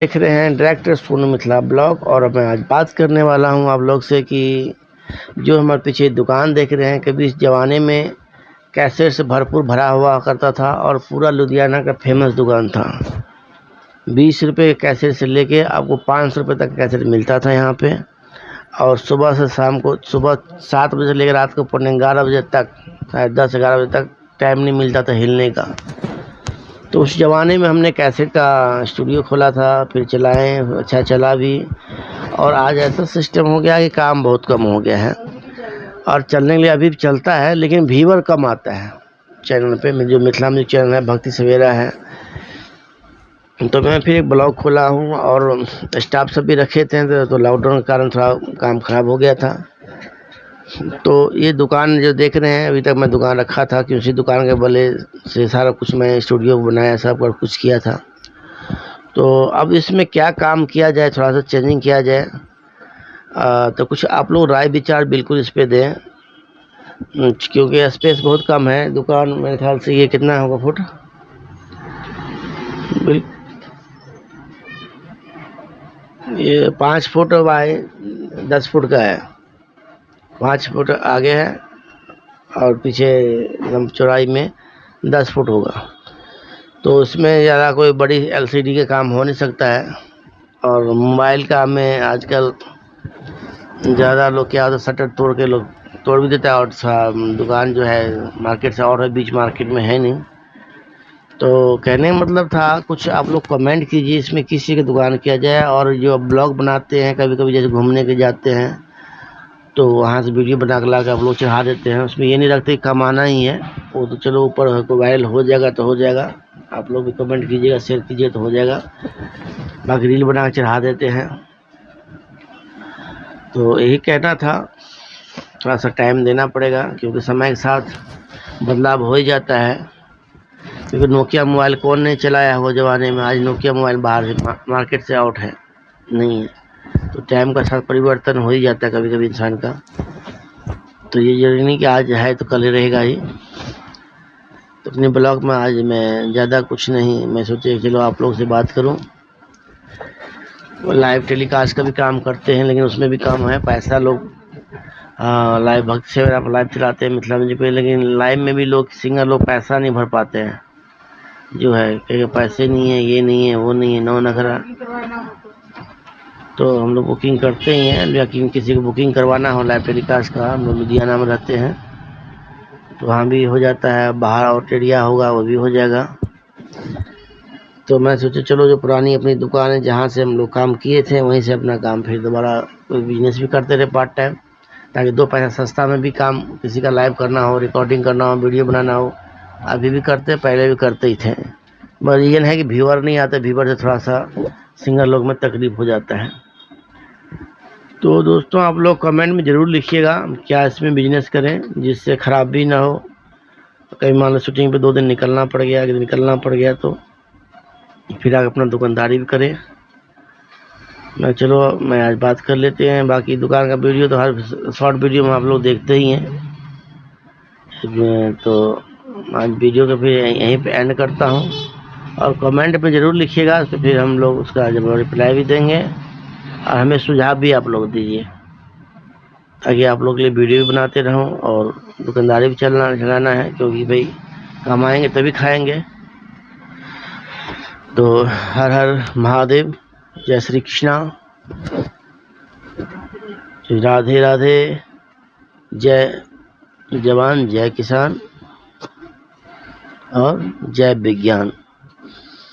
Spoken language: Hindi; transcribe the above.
देख रहे हैं डायरेक्टर सोनू मिथिला ब्लॉग। और मैं आज बात करने वाला हूं आप लोग से कि जो हमारे पीछे दुकान देख रहे हैं, कभी इस ज़माने में कैसेट से भरपूर भरा हुआ करता था और पूरा लुधियाना का फेमस दुकान था। 20 रुपये कैसेट से लेके आपको 500 रुपये तक कैसेट मिलता था यहाँ पे। और सुबह से शाम को, सुबह 7 बजे से लेकर रात को पौने 11 बजे तक, शायद 10-11 बजे तक टाइम नहीं मिलता था हिलने का। तो उस ज़माने में हमने कैसेट का स्टूडियो खोला था, फिर चलाएँ, अच्छा चला भी। और आज ऐसा सिस्टम हो गया कि काम बहुत कम हो गया है और चलने के लिए अभी भी चलता है, लेकिन व्यूअर कम आता है चैनल पे। जो मिथिला म्यूजिक चैनल है, भक्ति सवेरा है, तो मैं फिर एक ब्लॉग खोला हूँ और स्टाफ सब भी रखे थे, तो लॉकडाउन के कारण थोड़ा काम ख़राब हो गया था। तो ये दुकान जो देख रहे हैं, अभी तक मैं दुकान रखा था कि उसी दुकान के बले से सारा कुछ मैं स्टूडियो बनाया, सब और कुछ किया था। तो अब इसमें क्या काम किया जाए, थोड़ा सा चेंजिंग किया जाए। तो कुछ आप लोग राय विचार बिल्कुल इस पे दें, क्योंकि स्पेस बहुत कम है। दुकान मेरे ख्याल से ये कितना होगा फुट, ये 5 फुट बाय 10 फुट का है। 5 फुट आगे है और पीछे एकदम चौड़ाई में 10 फुट होगा। तो इसमें ज़्यादा कोई बड़ी एलसीडी का काम हो नहीं सकता है। और मोबाइल का में आजकल ज़्यादा लोग क्या होता है, शटर तोड़ के लोग तोड़ भी देता है। और दुकान जो है मार्केट से और है, बीच मार्केट में है नहीं। तो कहने का मतलब था, कुछ आप लोग कमेंट कीजिए इसमें किसी की दुकान किया जाए। और जो ब्लॉग बनाते हैं, कभी कभी जैसे घूमने के जाते हैं तो वहाँ से वीडियो बना के ला के आप लोग चढ़ा देते हैं। उसमें ये नहीं रखते कमाना ही है, वो तो चलो ऊपर वायरल हो जाएगा तो हो जाएगा। आप लोग भी कमेंट कीजिएगा, शेयर कीजिए तो हो जाएगा। बाकी रील बना के चढ़ा देते हैं। तो यही कहना था, थोड़ा सा टाइम देना पड़ेगा क्योंकि समय के साथ बदलाव हो ही जाता है। क्योंकि नोकिया मोबाइल कौन नहीं चलाया वो ज़माने में, आज नोकिया मोबाइल बाहर से मार्केट से आउट है, नहीं है। तो टाइम का साथ परिवर्तन हो ही जाता है कभी कभी इंसान का। तो ये जरूरी नहीं कि आज है तो कल ही रहेगा ही। तो अपने ब्लॉग में आज मैं ज़्यादा कुछ नहीं, मैं सोचे चलो आप लोग से बात करूं। वो लाइव टेलीकास्ट का भी काम करते हैं, लेकिन उसमें भी कम है पैसा। लोग लाइव भक्ति से आप लाइव चलाते हैं मिथिला म्यूजिक पे, लेकिन लाइव में भी लोग सिंगर लोग पैसा नहीं भर पाते हैं। जो है कि पैसे नहीं है, ये नहीं है, वो नहीं है, नौ नखरा। तो हम लोग बुकिंग करते ही हैं, लेकिन किसी को बुकिंग करवाना हो लाइव टेलीकास्ट का, हम लोग लुधियाना में रहते हैं तो वहाँ भी हो जाता है। बाहर आउट एरिया होगा वो भी हो जाएगा। तो मैं सोचा चलो जो पुरानी अपनी दुकान है जहाँ से हम लोग काम किए थे, वहीं से अपना काम फिर दोबारा कोई बिजनेस भी करते रहे पार्ट टाइम, ताकि 2 पैसा सस्ता में भी काम, किसी का लाइव करना हो, रिकॉर्डिंग करना हो, वीडियो बनाना हो। अभी भी करते, पहले भी करते ही थे। बस रीज़न है कि व्यूअर नहीं आते, व्यूअर से थोड़ा सा सिंगर लोग में तकलीफ हो जाता है। तो दोस्तों आप लोग कमेंट में ज़रूर लिखिएगा क्या इसमें बिजनेस करें जिससे ख़राब भी ना हो। कहीं मान लो शूटिंग पे 2 दिन निकलना पड़ गया, अगर निकलना पड़ गया तो फिर आगे अपना दुकानदारी भी करें। मैं आज बात कर लेते हैं। बाकी दुकान का वीडियो तो हर शॉर्ट वीडियो में आप लोग देखते ही हैं। तो आज वीडियो को फिर यहीं पे एंड करता हूँ। और कमेंट में ज़रूर लिखिएगा, तो फिर हम लोग उसका जब रिप्लाई भी देंगे और हमें सुझाव भी आप लोग दीजिए, ताकि आप लोग के लिए वीडियो भी बनाते रहूं और दुकानदारी भी चलाना है, क्योंकि भाई कमाएंगे तभी खाएंगे। तो हर हर महादेव, जय श्री कृष्णा, राधे राधे, जय जवान, जय किसान और जय विज्ञान।